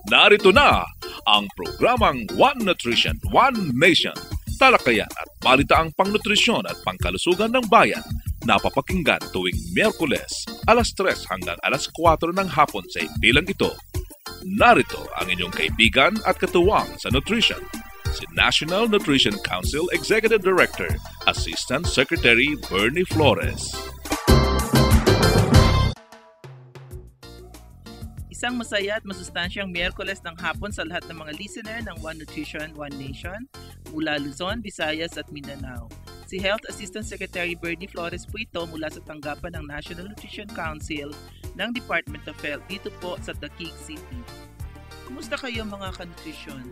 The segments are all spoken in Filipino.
Narito na ang programang One Nutrition, One Nation. Talakayan at balitaang pangnutrisyon at pangkalusugan ng bayan. Napapakinggan tuwing Miyerkules, alas 3 hanggang alas 4 ng hapon sa bilang ito. Narito ang inyong kaibigan at katuwang sa nutrition, si National Nutrition Council Executive Director, Assistant Secretary Bernie Flores. Isang masaya at masustansyang Miyerkules ng hapon sa lahat ng mga listener ng One Nutrition, One Nation mula Luzon, Visayas at Mindanao. Si Health Assistant Secretary Bernie Flores po ito mula sa tanggapan ng National Nutrition Council ng Department of Health dito po sa Taguig City. Kumusta kayo mga kanutrisyon?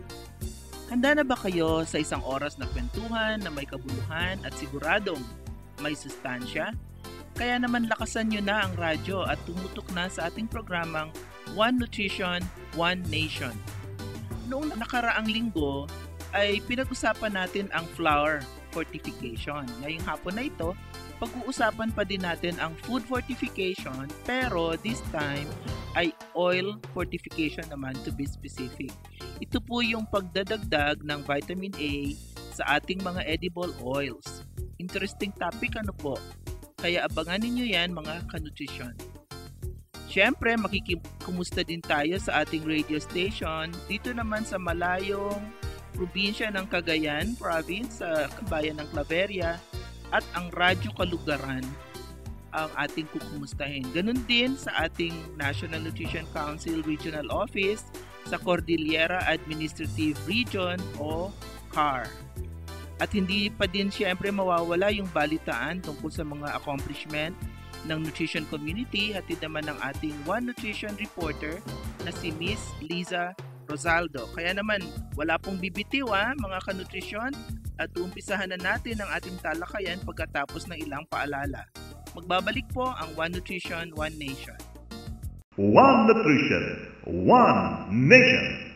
Handa na ba kayo sa isang oras na kwentuhan na may kabuluhan at siguradong may sustansya? Kaya naman lakasan nyo na ang radyo at tumutok na sa ating programang One Nutrition, One Nation. Noong nakaraang linggo ay pinag-usapan natin ang flour fortification. Ngayong hapon na ito, pag-uusapan pa din natin ang food fortification pero this time ay oil fortification naman to be specific. Ito po yung pagdadagdag ng vitamin A sa ating mga edible oils. Interesting topic ano po? Kaya abangan ninyo yan mga kanutrisyon. Siyempre, makikumusta din tayo sa ating radio station dito naman sa malayong probinsya ng Cagayan Province sa bayan ng Claveria at ang Radyo Kalugaran ang ating kukumustahin. Ganun din sa ating National Nutrition Council Regional Office sa Cordillera Administrative Region o CAR. At hindi pa din siyempre mawawala yung balitaan tungkol sa mga accomplishment ng nutrition community, hatid naman ng ating One Nutrition reporter na si Miss Liza Rosaldo. Kaya naman, wala pong bibitiw mga kanutrisyon at umpisahan na natin ang ating talakayan pagkatapos ng ilang paalala. Magbabalik po ang One Nutrition, One Nation. One Nutrition, One Nation.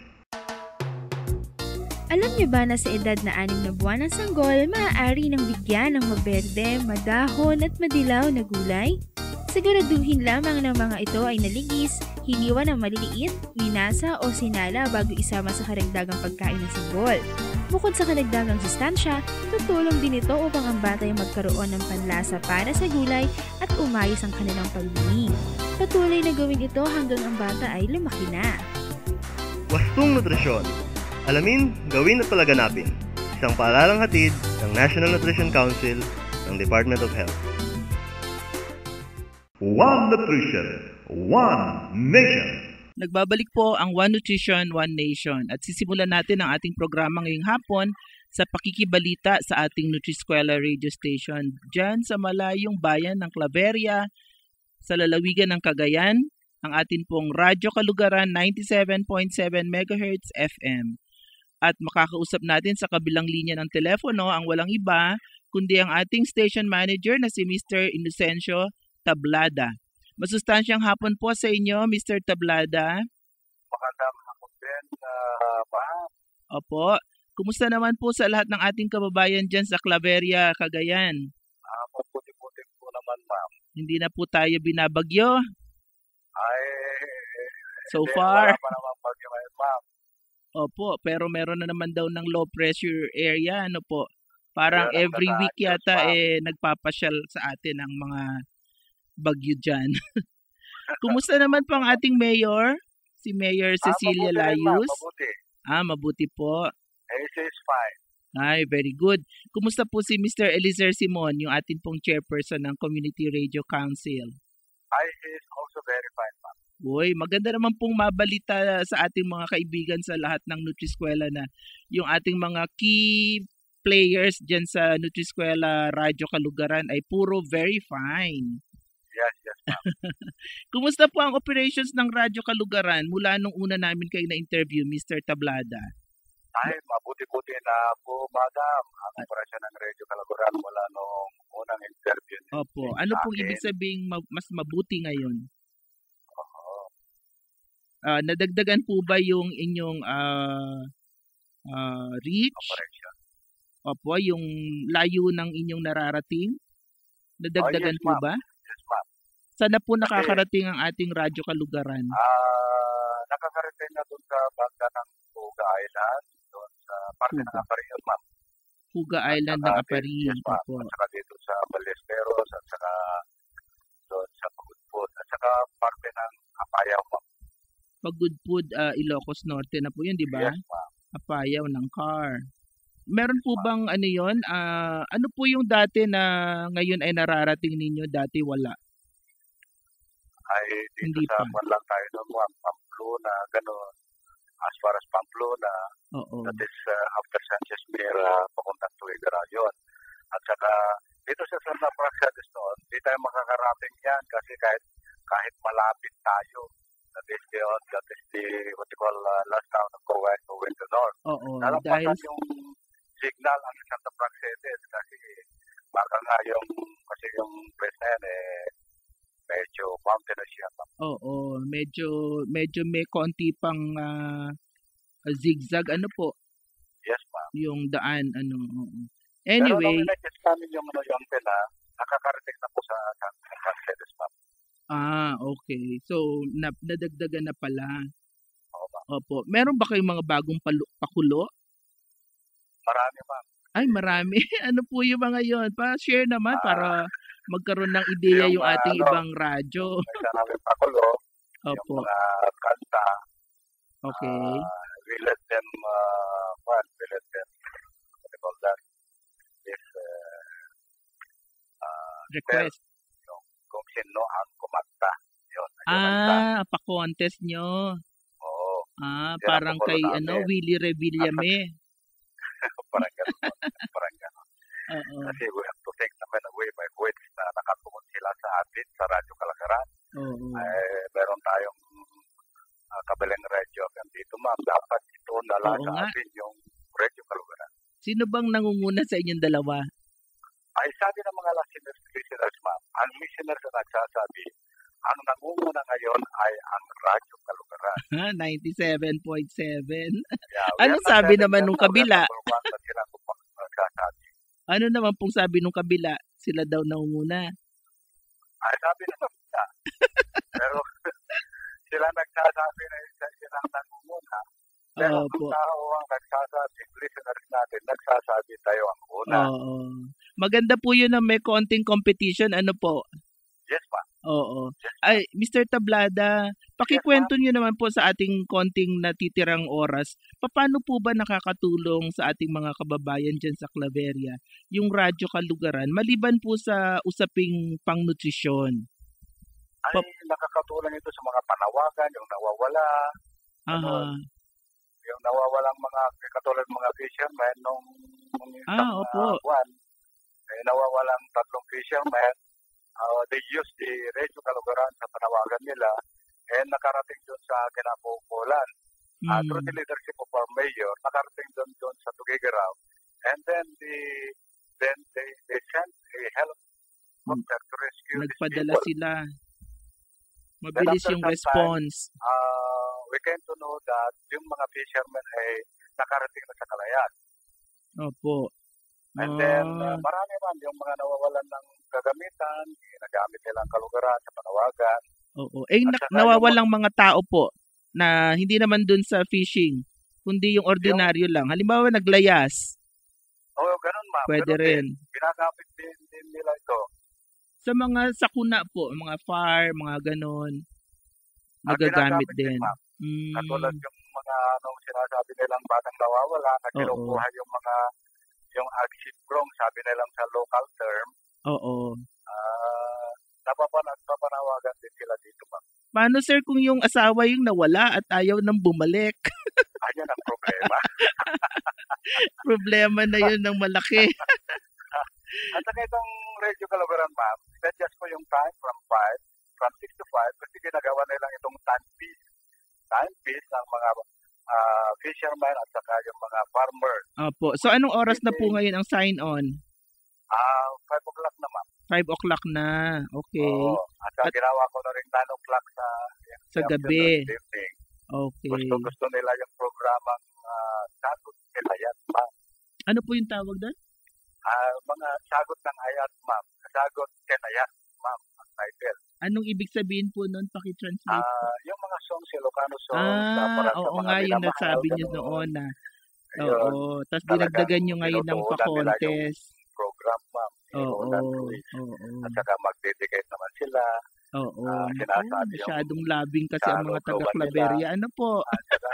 Alam niyo ba na sa edad na 6 na buwan ng sanggol, maaari nang bigyan ng maberde, madahon at madilaw na gulay? Siguraduhin lamang na mga ito ay naligis, hiniwa ng maliliit, minasa o sinala bago isama sa karagdagang pagkain ng sanggol. Bukod sa karagdagang sustansya, tutulong din ito upang ang bata ay magkaroon ng panlasa para sa gulay at umayos ang kanilang pagbibig. Patuloy na gawin ito hanggang ang bata ay lumaki na. Wastong Nutrisyon. Alamin, gawin at palaganapin. Isang paalalang hatid ng National Nutrition Council ng Department of Health. One Nutrition, One Nation. Nagbabalik po ang One Nutrition, One Nation at sisimulan natin ang ating programa ngayong hapon sa pakikibalita sa ating Nutriskwela radio station dyan sa malayong bayan ng Claveria, sa lalawigan ng Cagayan, ang atin pong Radyo Kalugaran 97.7 MHz FM. At makakausap natin sa kabilang linya ng telepono ang walang iba kundi ang ating station manager na si Mr. Inocencio Tablada. Masustansyang hapon po sa inyo, Mr. Tablada. Magandang hapon din, ma'am. Opo. Kumusta naman po sa lahat ng ating kababayan dyan sa Claveria, Cagayan? Mabuti-buti po naman, ma'am. Hindi na po tayo binabagyo? Ay, so far? Wala pa naman bagyo ngayon, ma'am. Opo, pero meron na naman daw ng low pressure area, ano po? Parang every week yata nagpapasyal sa atin ang mga bagyo dyan. Kumusta naman po ang ating mayor? Si Mayor Cecilia Layus? Mabuti. Mabuti po. He is fine. Ay, very good. Kumusta po si Mr. Elizer Simon, yung ating pong chairperson ng Community Radio Council? He is also very fine, ma'am. Uy, maganda naman pong mabalita sa ating mga kaibigan sa lahat ng Nutriskwela na yung ating mga key players dyan sa Nutriskwela Radio Kalugaran ay puro very fine. Yes, ma'am. Kumusta po ang operations ng Radyo Kalugaran mula nung una namin kayo na-interview, Mr. Tablada? Ay, mabuti-buti na po, madam. Ang operasyon ng Radio Kalugaran mula nung unang interview. Opo. Ano pong ibig sabing mas mabuti ngayon? Nadagdagan po ba yung inyong reach? Operation. Opo, yung layo ng inyong nararating? Nadagdagan yes, po ma'am. ba? Yes, ma'am. Saan na po nakakarating ang ating Radyo Kalugaran? nakakarating na doon sa banda ng Puga Island, doon sa parte ng Puga. Aparian, ma'am. Puga Island ng Aparian. Yes, ma'am. Opo. At saka dito sa Ballesteros, at saka doon sa Pagudpud, at saka parte ng Apayaw, ma'am. Pagudpud, Ilocos Norte na po yun, di ba? Yes, ma'am. Apayaw ng car. Meron po bang ano yun? Ano po yung dati na ngayon ay nararating ninyo, dati wala? Ay dito Hindi sa pa. Juan lang tayo noon, ma'am. Pamplona, gano'n. As far as Pamplona, Oo. that is after Sanchez Mira, papuntang Tuigara yun. At saka dito sa Santa Praxedes noon, di tayo makakarating yan kasi kahit malapit tayo. That is the what you call last town of Kuwait going to north. Oo. Dahil Nalampasan yung signal ang Santa Praxedes kasi baka nga kasi yung place na yan medyo mountainous siya. oo, medyo may konti pang zigzag ano po, Yes, ma'am. yung daan ano. Oo. Pero Anyway, nung in-adjust namin yung yung pena, nakakarating na po sa Santa Praxedes, ma'am. okay. So nadagdagan na pala. Oo, ma'am. Opo. Meron ba kayong mga bagong pakulo? Marami, ma'am. Ay, marami. Ano po yung mga yon? Pa-share naman para magkaroon ng ideya yung ating ibang radyo. Isa namin pakulo, yung Opo. mga kanta, Okay. we let them, what do you call that? Is, Request. kung sino ang kumanta. Yun, yung kanta. Pa-contest nyo. Oo, Yan ang Parang pakulo kay namin. Willie Revillame. parang gano'n. Parang gano'n. Oo. Kasi we have to take naman away by which na nakatugon sila sa atin sa Radyo Kalakaran. Oo. Meron tayong kabilang radyo hanggang dito, ma'am. Dapat ito nala Oo sa nga. atin yung Radyo Kalakaran. Sino bang nangunguna sa inyong dalawa? Ay sabi ng mga listeners, ma'am, ang listeners na nagsasabi, ang nangunguna ngayon ay ang Radyo Kalakaran. 97.7. Yeah, we Ano are not sabi telling naman them nung na we are kabila? number one na sila kung nagsasabi. Ano naman pong sabi nung kabila? Sila daw nangunguna. Ay sabi naman nila. Pero sila nagsasabi na sila ang nangunguna. Pero Opo. kung tao ang nagsasabi, listeners natin, nagsasabi tayo ang una. Oo. Maganda po yun na may konting competition. Ano po? Yes, ma'am. Oo. Ay, Mr. Tablada, pakikwento nyo naman po sa ating konting natitirang oras. Paano po ba nakakatulong sa ating mga kababayan dyan sa Claveria yung Radyo Kalugaran maliban po sa usaping pangnutrisyon? Ay, nakakatulong ito sa mga panawagan, yung nawawala, Aha. yung nawawalang mga, katulad mga fishermen nung isang Opo. buwan, nawawalang 3 fishermen, they use the Radio Kalugaran sa panawagan nila and nakarating doon sa kinapupulan. Through the leadership of our mayor, nakarating doon sa Tugigaraw. And then they sent a helicopter to rescue these Nagpadala people. sila. Mabilis yung response. We came to know that yung mga fishermen ay nakarating na sa Kalayaan. Opo. And then, marami man yung mga nawawalan ng kagamitan, ginagamit nilang kalugaran sa panawagan. Oo. At saka Nawawalang mga tao po na hindi naman dun sa fishing, kundi yung ordinaryo lang. Halimbawa, naglayas. Oo, ganun ma'am. Pwede Ganun rin. din. Ginagamit din nila ito. Sa mga sakuna po, mga farm, mga ganon, Ang nagagamit ginagamit din. ma'am. Katulad yung mga sinasabi nilang batang nawawala na kinukuha yung agsiprong, sabi nilang sa local term, Oo. napapanawagan din sila dito ma'am. Paano sir kung yung asawa yung nawala at ayaw nang bumalik? Ayun ang problema. Problema na yun ng malaki. At saka itong Radio Kalugaran ma'am, adjust ko yung time from 6 to 5 kasi ginagawa nilang itong timepiece ng mga fishermen at saka yung mga farmers. Opo. So anong oras na po ngayon ang sign on? 5 o'clock na ma'am. 5 o'clock na. Okay. Oo. At ginawa ko na rin 9 o'clock Sa gabi. evening. Okay. Gusto nila yung programang Sagot ng Ayat, ma'am. Ano po yung tawag doon? Mga Sagot ng Ayat, ma'am. Sagot ng Ayat, ma'am, ang title. Anong ibig sabihin po nun? Paki-translate po. Yung mga songs, Ilocano songs, para sa Oo mga nga, yung minamahal, nasabi niyo ganun. noon na. Yun, Oo, tapos talagang dinagdagan nyo ngayon ng tinutuunan nila yung pa-contest. program, ma'am. Oo, Inuunan quiz. oo. At saka mag-dedicate naman sila. Oo, sinasabi naku, yung masyadong labing kasi sa ang mga loob-looban taga-Claveria. Ano po? At saka,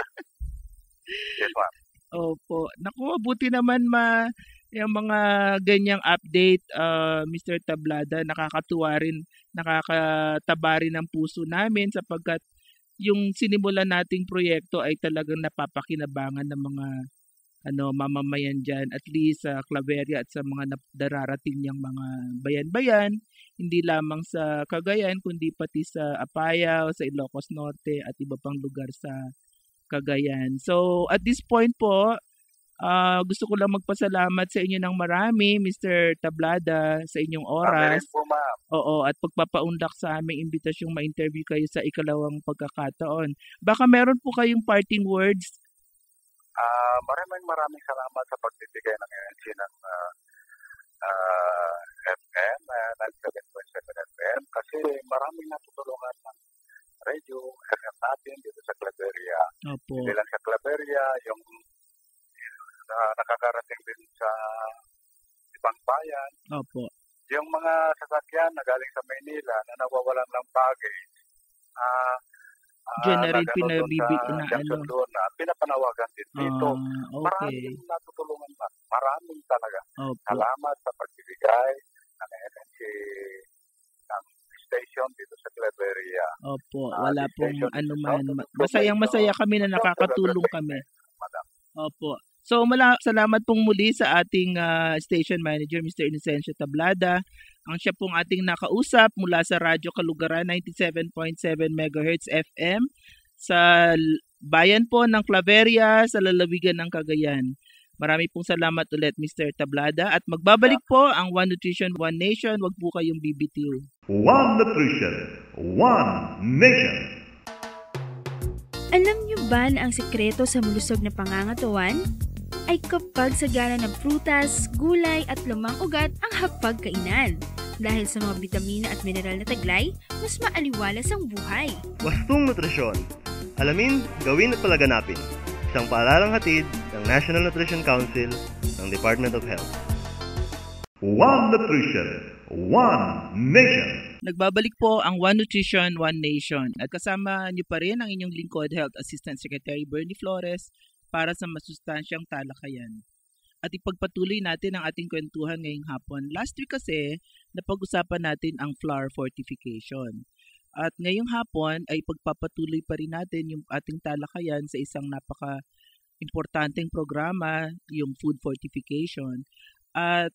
yes, ma'am. Opo. Naku, mabuti naman yung mga ganyang update, Mr. Tablada, nakakatuwa rin, nakakataba rin ng puso namin sapagkat yung sinimulan nating proyekto ay talagang napapakinabangan ng mga mamamayan dyan, at least sa Claveria at sa mga dararating niyang mga bayan-bayan, hindi lamang sa Cagayan, kundi pati sa Apayao, sa Ilocos Norte at iba pang lugar sa Cagayan. So, at this point po, gusto ko lang magpasalamat sa inyo ng marami, Mr. Tablada, sa inyong oras. Po, ma'am. Oo, at pagpapaunlak sa aming imbitasyong ma-interview kayo sa ikalawang pagkakataon. Baka meron po kayong parting words? Maraming salamat sa pagbibigay ng energy ng FM, 97.7 FM, kasi maraming natutulungan ng radio, FM natin dito sa Claveria. Opo. Hindi lang sa Claveria, yung nakakarating din sa ibang bayan. Opo. Yung mga sasakyan na galing sa Maynila na nawawalan ng baggage, Diyan na rin pinapanawagan din dito. Okay. Maraming natutulungan na. Maraming talaga. Opo. Salamat sa pagbibigay ng energy ng station dito sa Claveria. Opo, wala pong anuman. Masayang-masaya kami na nakakatulong kami. Opo. So, salamat pong muli sa ating station manager, Mr. Inocencio Tablada. Ang siya pong ating nakausap mula sa Radyo Kalugaran, 97.7 MHz FM, sa bayan po ng Claveria, sa lalawigan ng Cagayan. Marami pong salamat ulit, Mr. Tablada. At magbabalik po ang One Nutrition, One Nation. Huwag po kayong BBTO. One Nutrition, One Nation. Alam niyo ba na ang sekreto sa malusog na pangangatawan ay kapag sagana ng prutas, gulay at lumang ugat ang hapagkainan. Dahil sa mga bitamina at mineral na taglay, mas maaliwalas ang buhay. Wastong Nutrisyon. Alamin, gawin at palaganapin. Isang paalalang hatid ng National Nutrition Council ng Department of Health. One Nutrition, One Nation. Nagbabalik po ang One Nutrition, One Nation. At kasama niyo pa rin ang inyong lingkod, Health Assistant Secretary Bernie Flores, para sa masustansyang talakayan. At ipagpatuloy natin ang ating kwentuhan ngayong hapon. Last week kasi, napag-usapan natin ang flour fortification. At ngayong hapon ay pagpapatuloy pa rin natin yung ating talakayan sa isang napaka-importanteng programa, yung food fortification. At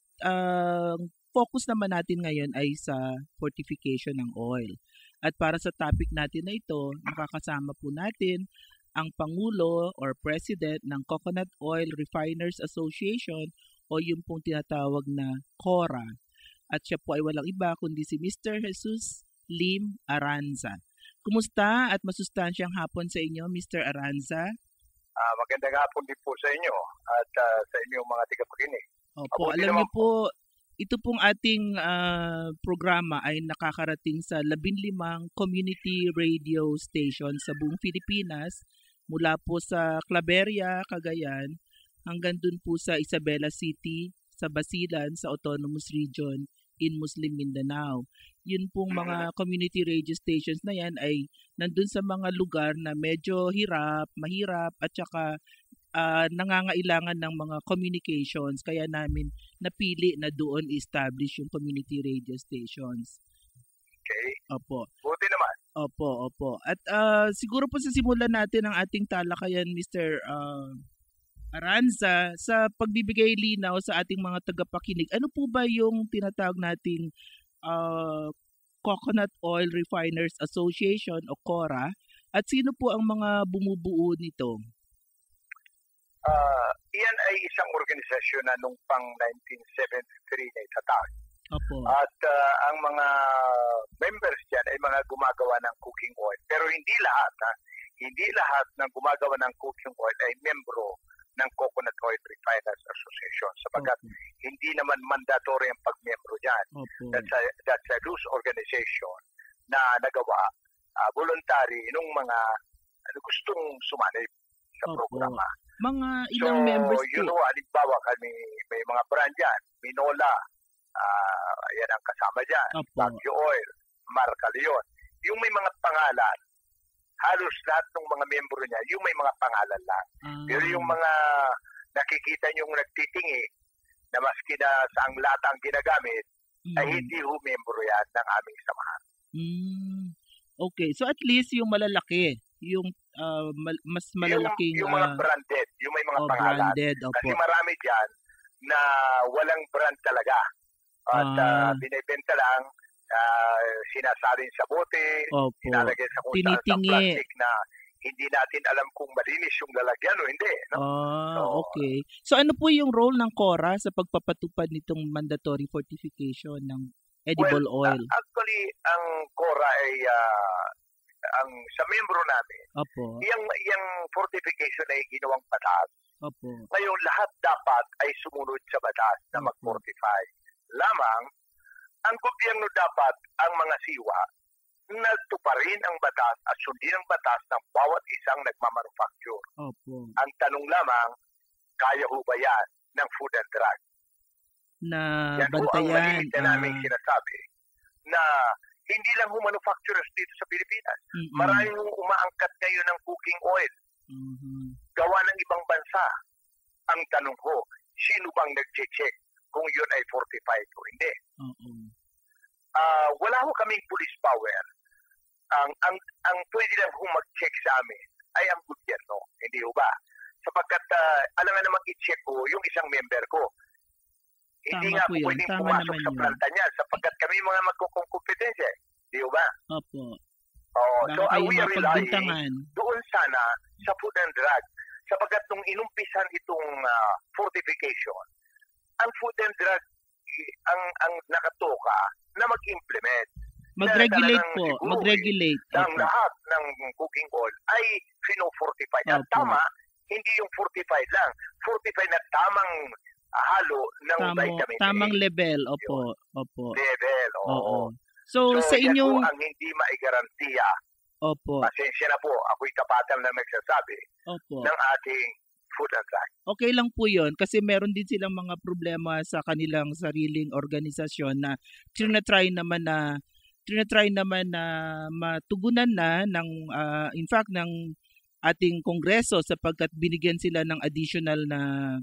focus naman natin ngayon ay sa fortification ng oil. At para sa topic natin na ito, nakakasama po natin ang Pangulo or President ng Coconut Oil Refiners Association o yung pong tinatawag na CORA. At siya po ay walang iba kundi si Mr. Jesus Lim Aranza. Kumusta at masustansyang hapon sa inyo, Mr. Aranza? Magandang hapon din po sa inyo at sa inyong mga tigapakinig. Opo, alam niyo po, ito pong ating programa ay nakakarating sa 15 community radio station sa buong Pilipinas, mula po sa Claveria, Cagayan, hanggang dun po sa Isabela City, sa Basilan, sa Autonomous Region in Muslim Mindanao. Yun pong mga community radio stations na yan ay nandun sa mga lugar na medyo mahirap at saka nangangailangan ng mga communications, kaya namin napili na doon establish yung community radio stations. Okay. Opo. Buti naman. Opo. At siguro po sa simulan natin ang ating talakayan, Mr. Aranza, sa pagbibigay linaw sa ating mga tagapakinig, ano po ba yung tinatawag nating Coconut Oil Refiners Association o CORA, at sino po ang mga bumubuo nito? Iyan ay isang organisasyon na nung pang 1973 na itatag. Opo. At ang mga members dyan ay mga gumagawa ng cooking oil. Pero hindi lahat. Hindi lahat ng gumagawa ng cooking oil ay membro ng Coconut Oil Refiners Association. Sabagat hindi naman mandatory ang pagmembro dyan. Opo. That's a loose organization. na nagawa voluntary nung mga gustong sumanib sa programa. Mga ilang members yun ho, halimbawa kami, may mga brand yan, Minola, yan ang kasama dyan, Baguio Oil, Marca Leon. Yung may mga pangalan, halos lahat ng mga membro niya, yung may mga pangalan lang. Pero yung mga nakikita niyong nagtitingi, na maski na saang latang ginagamit, ay hindi ho membro yan ng aming samahan. Okay, so at least yung malalaki, yung mas malalaking... Yung mga branded, yung may mga pangalan. Branded, Kasi marami dyan na walang brand talaga. At binibenta lang, sinasalin sa bote, sinalagay sa kung saan sa plastic na hindi natin alam kung malinis yung lalagyan o hindi. No? Okay. So ano po yung role ng CORA sa pagpapatupad nitong mandatory fortification ng edible oil? Actually, ang CORA ay ang sa membro namin, yung fortification ay ginawang batas. Ngayon, lahat dapat ay sumunod sa batas na mag-fortify. Lamang, ang gobyerno dapat ang mga siwa nagtuparin ang batas at sundin ang batas ng bawat isang nagmamanufacture. Ang tanong lamang, kaya ho ba yan ng Food and Drug? Na yan bantayan. Yan ho ang malimit na namin sinasabi na hindi lang ho manufacturers dito sa Pilipinas. Maraming umaangkat ngayon ng cooking oil. Gawa ng ibang bansa. Ang tanong ho, sino bang nag-check kung yun ay fortified o hindi? Wala ho kaming police power. Ang pwede lang ho mag-check sa amin ay ang gobyerno. Hindi ho ba? Sapagkat alam nga namang i-check ko yung isang member ko. Hindi nga po pwedeng pumasok sa planta niya sapagkat kami mga magkukumpetensya. Hindi ho ba? So we are relying doon sana sa Food and Drug sapagkat nung inumpisan itong fortification, ang Food and Drug ang nakatoka na mag-implement. Mag-regulate po. Mag-regulate. Ang lahat ng cooking oil ay fino-fortify. At tama, hindi yung fortified lang. Fortified na tamang halo ng vitamin A. Tamang level. Level, So sa inyong... ang hindi maigarantiya. Pasensya na po. Ako'y kapatan na nagsasabi ng ating Food and Drug. Okay lang po yun kasi meron din silang mga problema sa kanilang sariling organisasyon na tinatry naman na matugunan na ng in fact ng ating kongreso sapagkat binigyan sila ng additional na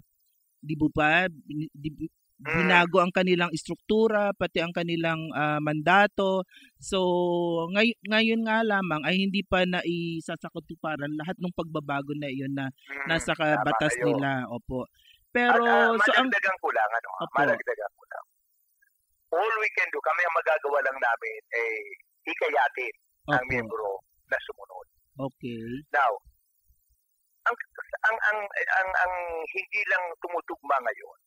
binago ang kanilang istruktura pati ang kanilang mandato. So ngayon nga lamang ay hindi pa naisasakatuparan lahat ng pagbabago na iyon na nasa batas nila. Pero at, madagdagan ko lang madagdagan ko lang. All we can do, kami ang magagawa lang namin ay hikayatin ang membro na sumunod. Now, ang hindi lang tumutugma ngayon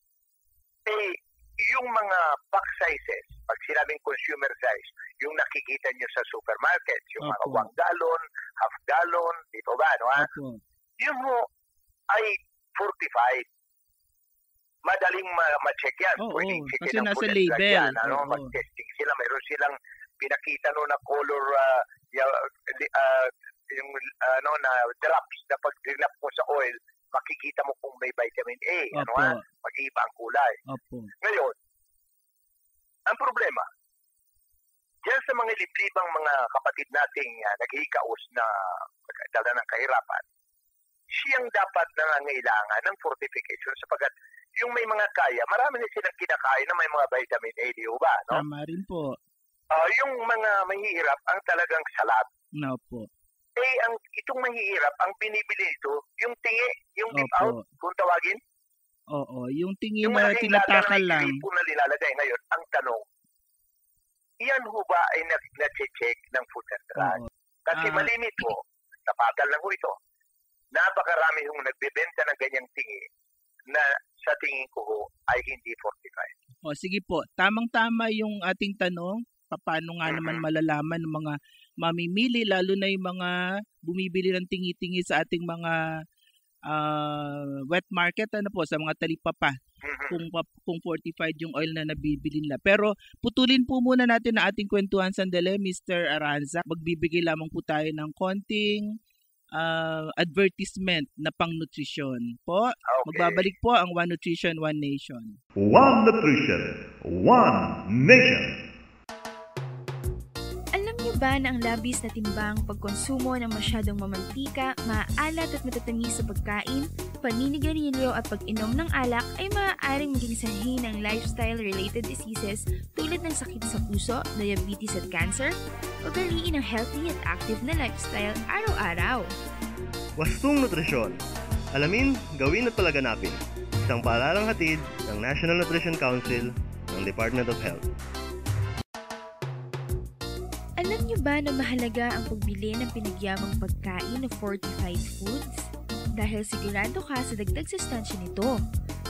yung mga pack sizes, pag sinabing consumer size, yung nakikita nyo sa supermarkets, yung mga 1 gallon, half gallon, dito ba, no? Yun mo ay fortified. Madaling ma-check yan. Pwedeng kasi nasa label. Mag-testing sila. Mayroon silang pinakita na color yung na drops na pag dinap mo sa oil, makikita mo kung may vitamin A. Mag-iiba ang kulay. Ngayon, ang problema, diyan sa mga liblibang mga kapatid nating naghihikaos na dala ng kahirapan, siyang dapat nangangailangan ng fortification sapagkat yung may mga kaya, marami na silang kinakain na may mga vitamin A, di ba? No? Tama rin po. Yung mga mahihirap ang talagang salat. Itong mahihirap, ang binibili ito, yung tingi, yung deep out, kung tawagin. Yung tingi na tinatakal lang. Yung na nilalagay ngayon, ang tanong, iyan ho ba ay na-check ng Food and Drug? Kasi malimit po, napagal lang ho ito. Napakarami hong nagbebenta ng ganyang tingi na sa tingin ko ho ay hindi fortified. Sige po, tamang-tama yung ating tanong. Paano nga naman malalaman ng mga mamimili, lalo na yung mga bumibili ng tingi-tingi sa ating mga wet market sa mga talipapa kung fortified yung oil na nabibili nila. Pero putulin po muna natin ang ating kwentuhan sandali, Mr. Aranza. Magbibigay lamang po tayo ng konting advertisement na pang-nutrisyon po. Okay. Magbabalik po ang One Nutrition, One Nation. One Nutrition, One Nation. Alam niyo ba na ang labis na timbang, pagkonsumo ng masyadong mamantika, maalat at matatamis sa pagkain, paninigarilyo at pag-inom ng alak ay maaaring maging sanhi ng lifestyle-related diseases tulad ng sakit sa puso, diabetes at cancer? Ugaliin ang healthy at active na lifestyle araw-araw. Wastong Nutrisyon. Alamin, gawin at palaganapin. Isang paalalang hatid ng National Nutrition Council ng Department of Health. Alam niyo ba na mahalaga ang pagbili ng pinagyamang pagkain na fortified foods? Dahil sigurado ka sa dagdag sustansya nito.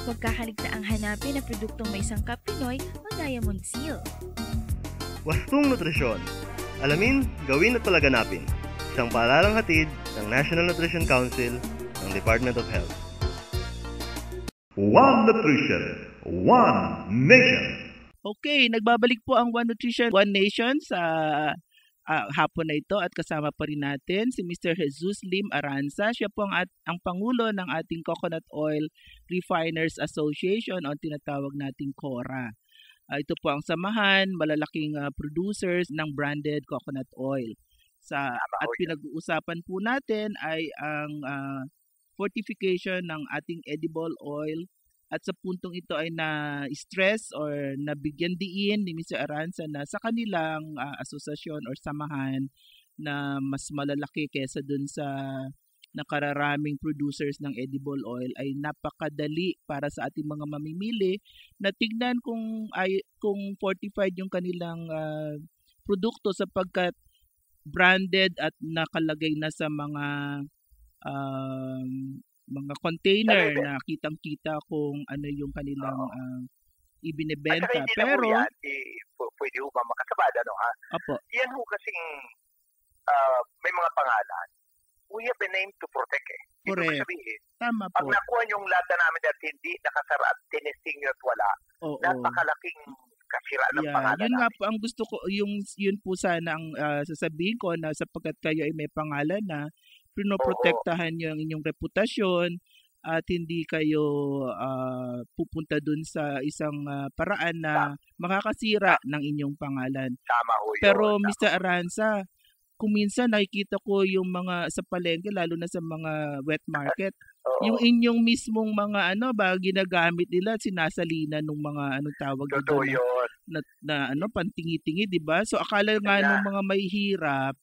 Huwag kakaligtaang hanapin ang produktong may sangkap Pinoy o Diamond Seal. Wastong Nutrisyon. Alamin, gawin at palaganapin. Isang paalalang hatid ng National Nutrition Council ng Department of Health. One Nutrition, One Nation. Okay, nagbabalik po ang One Nutrition, One Nation sa hapon na ito at kasama pa rin natin si Mr. Jesus Lim Aranza. Siya po ang Pangulo ng ating Coconut Oil Refiners Association o tinatawag nating CORA. Ito po ang samahan, malalaking producers ng branded coconut oil. At pinag-uusapan po natin ay ang fortification ng ating edible oil. At sa puntong ito ay na-stress or nabigyan diin ni Mr. Aranza na sa kanilang asosasyon or samahan na mas malalaki kesa dun sa nakararaming producers ng edible oil ay napakadali para sa ating mga mamimili na tignan kung fortified yung kanilang produkto sapagkat branded at nakalagay na sa mga container na kitang-kita kung ano yung kanilang ibinebenta. Pero pwede ho ba makasabad, Opo. Yan ho kasing may mga pangalan. We have a name to protect Correct. Ibig sabihin, Tama pag po. nakuha yung lata namin at hindi nakasara at tinesting nyo at wala, napakalaking kasira ng pangalan yun namin. nga po ang gusto ko, yun po sana ang sasabihin ko na sapagkat kayo ay may pangalan na pinoprotektahan nyo ang inyong reputasyon at hindi kayo pupunta dun sa isang paraan na makakasira ng inyong pangalan. Tama ho yun. Pero Mr. Aranza, kung minsan nakikita ko yung mga sa palengke, lalo na sa mga wet market, yung inyong mismong mga ginagamit nila, sinasalina ng mga tawag Totoo dito yun. na pantingi-tingi, di ba? So akala nga ng mga mahihirap,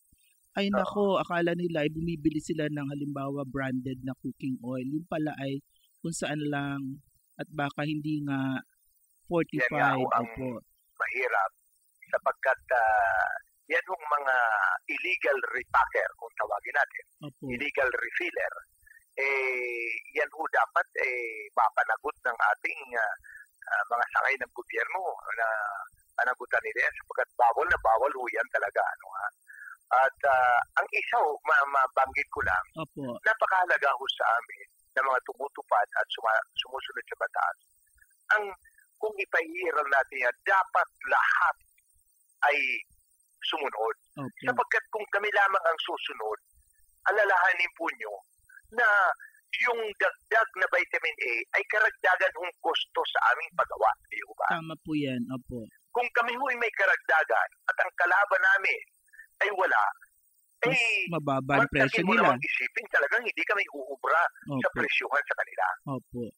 ay nako, akala nila ay bumibili sila ng halimbawa branded na cooking oil. Yung pala ay kung saan lang at baka hindi nga fortified. Yan nga ang mahirap sapagkat yan yung mga illegal repacker kung tawagin natin. Opo. Illegal refiller. Yan ho dapat mapanagot ng ating mga sangay ng gobyerno na panagutan nila sapagkat bawal na bawal ho yan talaga. At ang isa mabanggit ko lang, Opo. napakahalaga ho sa amin na mga tumutupad at sumusunod sa batas. Kung ipahiral natin yan, dapat lahat ay sumunod. Okay. Sapagkat kung kami lamang ang susunod, alalahanin po nyo na yung dagdag na vitamin A ay karagdagan hong gusto sa aming paggawa. Di ba? Tama po yan. Opo. Kung kami ho'y may karagdagan at ang kalaban namin ay wala, mas mababa ang presyo mo nila. namang isipin talagang hindi kami uubra sa presyuhan sa kanila. Opo.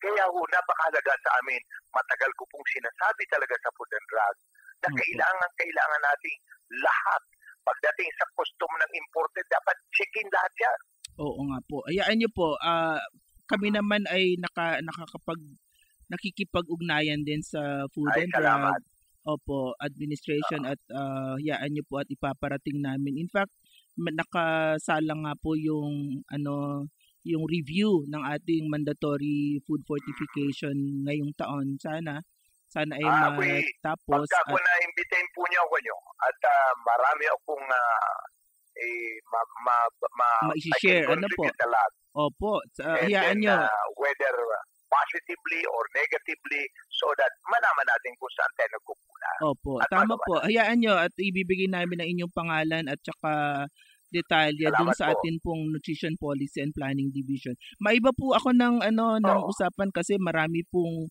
Kaya napakahalaga sa amin, matagal ko pong sinasabi talaga sa Food and Drug na kailangan nating lahat. Pagdating sa custom ng imported, dapat checkin lahat yan. Oo nga po. Ayaan nyo po, kami naman ay nakikipag-ugnayan din sa Food and Drug. Opo, administration at hayaan nyo po at ipaparating namin. In fact, nakasalang nga po yung review ng ating mandatory food fortification ngayong taon. Sana ay matapos. Pagka po na-imbitahin po niya ako nyo at marami akong ma-share. Ano po? Opo. And Hayaan then, nyo. whether positively or negatively, so that malaman natin kung saan tayo nagkukulang. Opo. At Tama magawa po. Hayaan nyo at ibibigay namin ang inyong pangalan at saka detalye dun Salamat sa po. atin pong Nutrition Policy and Planning Division. Maiba po ako ng ng Oo. usapan kasi marami pong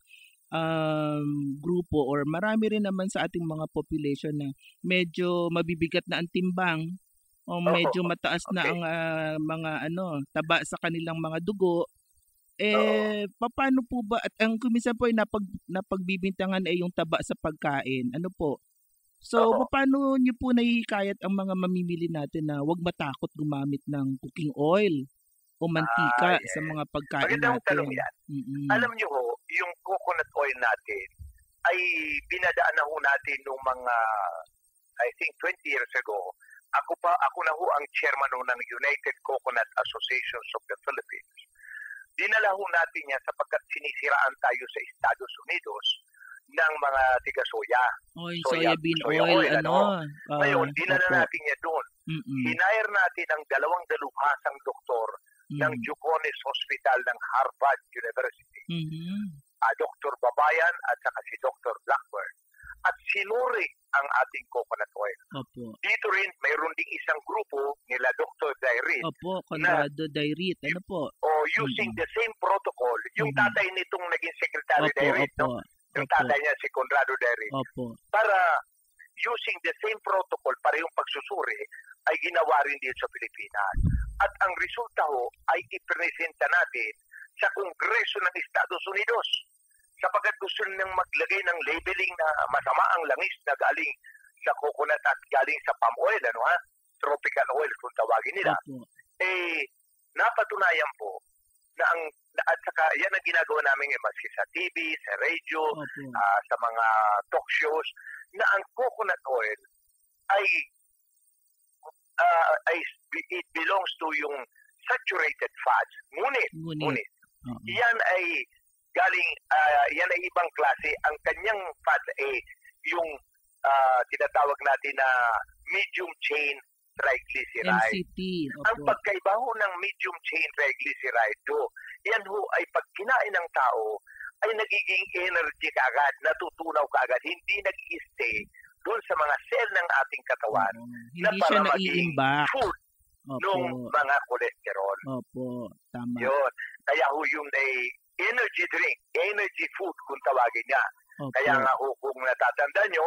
grupo or marami rin naman sa ating mga population na medyo mabibigat na ang timbang o medyo mataas na Okay. ang mga taba sa kanilang mga dugo. Paano po ba at ang kuminsan po ay napagbibintangan ay yung taba sa pagkain. Ano po? So, Oo. paano niyo po nahihikayat ang mga mamimili natin na huwag matakot gumamit ng cooking oil o mantika yes. sa mga pagkain Magandang natin? tanong yan. Alam niyo ho, yung coconut oil natin ay binadaan na ho natin nung mga, I think 20 years ago. Ako na ho ang chairman ho ng United Coconut Associations of the Philippines. Dinala ho natin yan sapagkat sinisiraan tayo sa Estados Unidos ng mga tiga-soya. Soybean soya oil, oil, Ngayon, dinala opo. natin yan doon. Hinire natin ang 2 dalubhasang doktor ng Jucones Hospital ng Harvard University. Dr. Babayan at saka si Dr. Blackburn. At sinuri ang ating coconut oil. Opo. Dito rin, mayroon ding isang grupo nila Dr. Dairit Opo, Conrado Dairit. Ano po? using the same protocol. Yung tatay nitong naging Secretary Opo, Dairit, opo. yung tatay niya si Conrado Dairit. Opo. Para using the same protocol, para yung pagsusuri, ay ginawa rin dito sa Pilipinas. At ang resulta ho ay ipresenta natin sa Kongreso ng Estados Unidos. Sapagkat gusto nilang maglagay ng labeling na masama ang langis na galing sa coconut at galing sa palm oil, tropical oil kung tawagin nila. Opo. Napatunayan po na at saka yan ang ginagawa namin maski sa TV, sa radio, Opo. sa mga talk shows, na ang coconut oil ay it belongs to yung saturated fats. Ngunit, yan ay galing, yan ay ibang klase. Ang kanyang fats ay yung tinatawag natin na medium chain triglyceride. MCT. Ang pagkaiba ho ng medium chain triglyceride yan ho ay pag kinain ng tao ay nagiging energy kaagad, natutunaw kaagad, hindi nag-i-stay doon sa mga cell ng ating katawan Hindi siya naiimbak. food ng mga cholesterol. Opo, tama. Yun. Kaya ho yung energy drink, energy food kung tawagin niya. Opo. Kaya nga ho, kung natatanda nyo,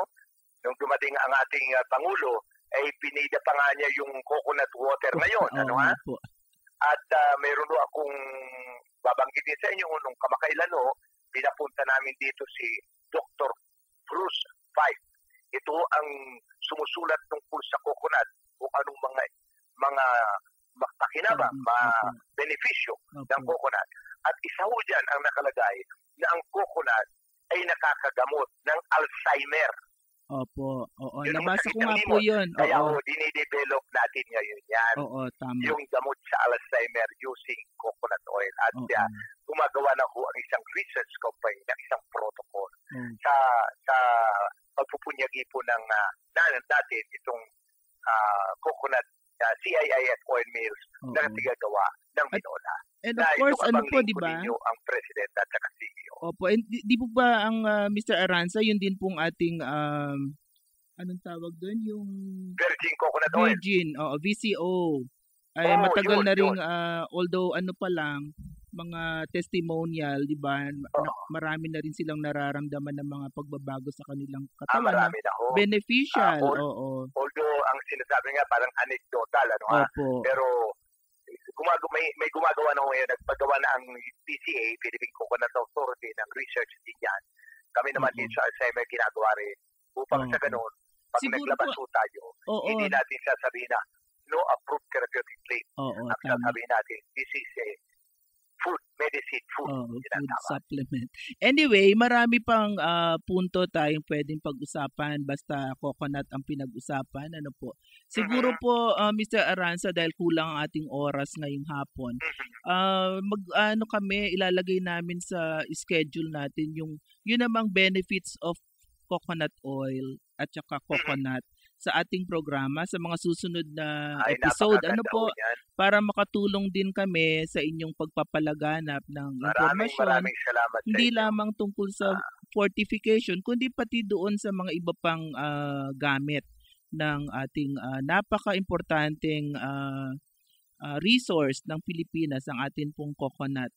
nung dumating ang ating Pangulo, ay pinida pa nga niya yung coconut water na yun. Opo. At mayroon ho akong babanggitin sa inyo nung kamakailan ho, pinapunta namin dito si Dr. Bruce Fife. Ito ang sumusulat tungkol sa coconut kung anong mga pakinabang, benepisyo ng coconut. At isa ho dyan ang nakalagay na ang coconut ay nakakagamot ng Alzheimer. Opo. Oo. Yun ang Nabasa ko sakit ng nga po limot. yun. Kaya Oo. ho, dinidevelop natin ngayon yan. Oo, tama. Yung gamot sa Alzheimer using coconut oil. At gumagawa na ho ang isang research company ng isang protocol sa pagpupunyagi po ng natin itong coconut CIIS oil mills na tigagawa ng Minola. And of course, ano po, di ba? Ang President at saka CEO. Opo. And di po ba ang Mr. Aranza, yun din pong ating, anong tawag doon? Yung Virgin coconut oil. Virgin, VCO. Ay matagal na rin, although ano pa lang, mga testimonial, di ba? Marami na rin silang nararamdaman ng mga pagbabago sa kanilang katawan. Marami na ho. Beneficial, Although ang sinasabi nga parang anecdotal, Opo. Pero may gumagawa na ho ngayon, nagpagawa na ang PCA, Philippine Coconut Authority, ng research din yan. Kami naman din sa Alzheimer ginagawa rin upang sa ganun, pag naglabas ho tayo, hindi natin sasabihin na no approved therapeutic claim. Ang sasabihin natin, this is a food, medicine, food. Food supplement. Anyway, marami pang punto tayong pwedeng pag-usapan basta coconut ang pinag-usapan. Ano po? Siguro po, Mr. Aranza, dahil kulang ang ating oras ngayong hapon, ilalagay namin sa schedule natin yun namang benefits of coconut oil at saka coconut sa ating programa sa mga susunod na Ay, episode. Ano napakaganda po, ho yan. para makatulong din kami sa inyong pagpapalaganap ng impormasyon. Maraming salamat sa Hindi inyo. lamang tungkol sa fortification, kundi pati doon sa mga iba pang gamit ng ating napaka-importanteng resource ng Pilipinas, ang atin pong coconut.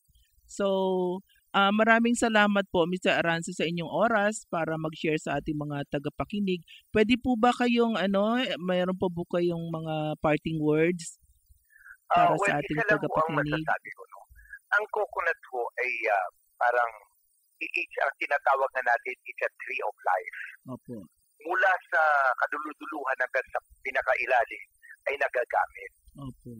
So, maraming salamat po, Mr. Aranza, sa inyong oras para mag-share sa ating mga tagapakinig. Pwede po ba kayong, mayroon po ba kayong mga parting words para sa ating isa lang po ang tagapakinig? masasabi ko. No? Ang coconut po ay parang ang tinatawag na natin, it's a tree of life. Opo. Mula sa kaduluduluhan hanggang sa pinakailalim ay nagagamit. Opo.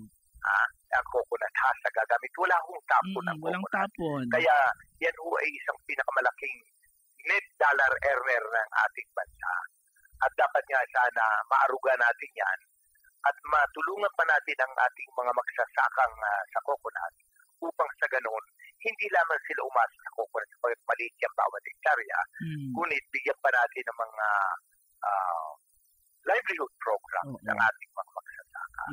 Ang coconut has nagagamit. Wala hong tapon ng Walang coconut. tapon. Kaya yan ho ay isang pinakamalaking net dollar earner ng ating bansa. At dapat nga sana maaruga natin yan at matulungan pa natin ang ating mga magsasakang sa coconut upang sa ganun, hindi lamang sila umasa sa coconut sa maliit yung bawat hektarya, ngunit bigyan pa natin ng mga livelihood program ng ating mga magsasaka.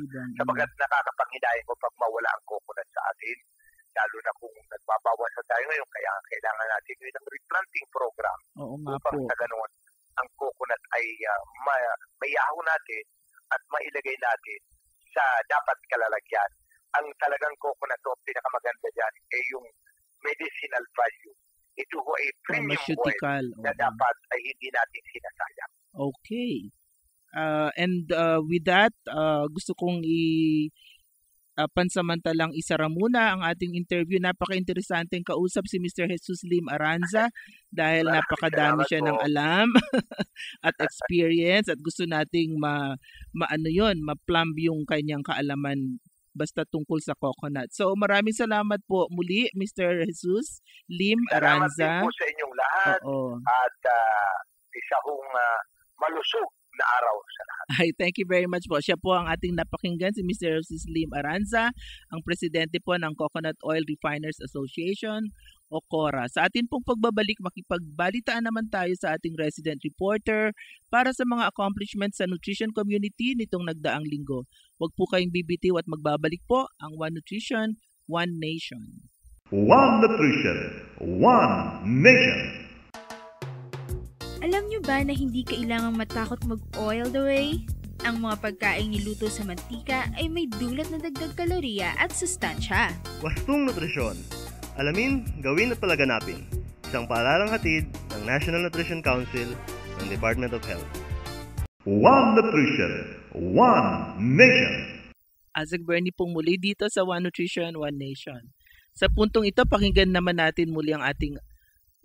Sabagat nakakapanghinayang ko pag mawala ang coconut sa atin, lalo na kung nagbabawas na tayo ngayon, kaya kailangan natin ngayon ng replanting program upang sa ganun, ang coconut ay mayaho natin at mailagay natin sa dapat kalalagyan. Ang talagang coconut o pinakamaganda dyan ay yung medicinal value. Ito ho ay premium oil na dapat ay hindi natin sinasayang. Okay. And with that, gusto kong pansamantalang isara muna ang ating interview. Napaka-interesanteng kausap si Mr. Jesus Lim Aranza dahil napakadami siya ng alam at experience at gusto nating ma-plumb yung kanyang kaalaman basta tungkol sa coconut. So maraming salamat po muli, Mr. Jesus Lim Aranza. Salamat din po sa inyong lahat at isa hong malusog na araw sa lahat. Ay, thank you very much po. Siya po ang ating napakinggan, si Mr. Jesus Lim Aranza, ang presidente po ng Coconut Oil Refiners Association o CORA. Sa atin pong pagbabalik, makipagbalitaan naman tayo sa ating resident reporter para sa mga accomplishments sa nutrition community nitong nagdaang linggo. Huwag po kayong bibitiw at magbabalik po ang One Nutrition, One Nation. One Nutrition, One Nation. Alam nyo ba na hindi kailangang matakot mag-oil the way? Ang mga pagkaing niluto sa mantika ay may dulot na dagdag kalorya at sustansya. Wastong nutrisyon. Alamin, gawin at palaganapin. Isang paalalang hatid ng National Nutrition Council ng Department of Health. One Nutrition, One Nation. Azek Bernie pong muli dito sa One Nutrition, One Nation. Sa puntong ito, pakinggan naman natin muli ang ating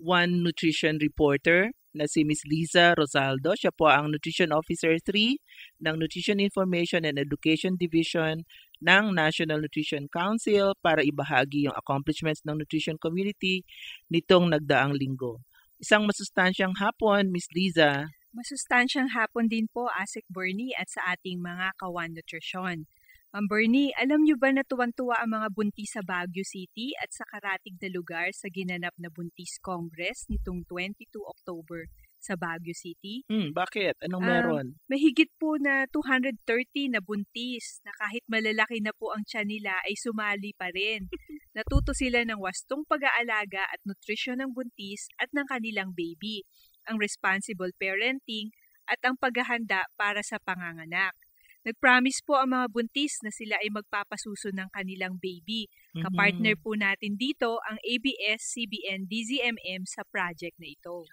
One Nutrition reporter na si Ms. Liza Rosaldo. Siya po ang Nutrition Officer 3 ng Nutrition Information and Education Division ng National Nutrition Council para ibahagi yung accomplishments ng nutrition community nitong nagdaang linggo. Isang masustansyang hapon, Ms. Liza. Masustansyang hapon din po, Asik Bernie, at sa ating mga Kawan Nutrition. Ma'am Bernie, alam niyo ba na tuwang-tuwa ang mga buntis sa Baguio City at sa karatig na lugar sa ginanap na Buntis Congress nitong 22 October sa Baguio City? Bakit? Anong meron? Mahigit po na 230 na buntis na kahit malalaki na po ang tiyan nila ay sumali pa rin. Natuto sila ng wastong pag-aalaga at nutrisyon ng buntis at ng kanilang baby, ang responsible parenting at ang paghahanda para sa panganganak. Nag-promise po ang mga buntis na sila ay magpapasuso ng kanilang baby. Kapartner po natin dito ang ABS-CBN DZMM sa project na ito.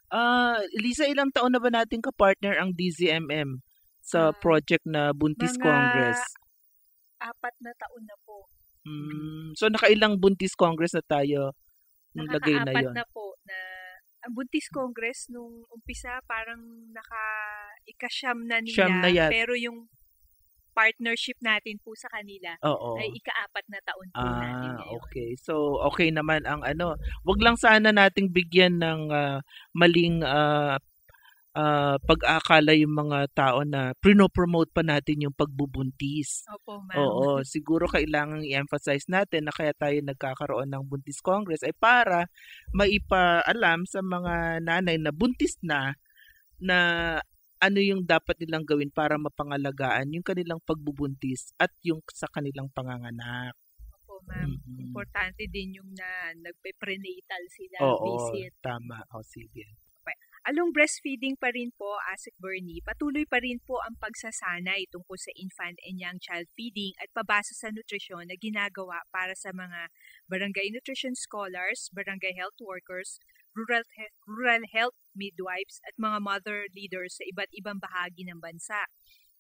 Lisa, ilang taon na ba natin kapartner ang DZMM sa project na Buntis Congress? 4 na taon na po. So nakailang Buntis Congress na tayo nung lagay na yon? 4 na po na ang Buntis Congress nung umpisa parang ika-siyam na nila. Pero yung partnership natin po sa kanila ay ika-4 na taon po natin ngayon. Okay. So, okay naman ang wag lang sana nating bigyan ng maling pag-aakala yung mga tao na prino-promote pa natin yung pagbubuntis. Opo, ma'am. Oo, siguro kailangan i-emphasize natin na kaya tayo nagkakaroon ng Buntis Congress ay para maipaalam sa mga nanay na buntis na ano yung dapat nilang gawin para mapangalagaan yung kanilang pagbubuntis at yung sa kanilang panganganak. Opo, ma'am. Mhm. Importante din yung nagpe-prenatal sila Oo, visit. tama. O, sige. Along breastfeeding pa rin po, Asik Bernie, patuloy pa rin po ang pagsasanay tungkol sa infant and young child feeding at pabasa sa nutrisyon na ginagawa para sa mga barangay nutrition scholars, barangay health workers, rural health midwives at mga mother leaders sa iba't ibang bahagi ng bansa.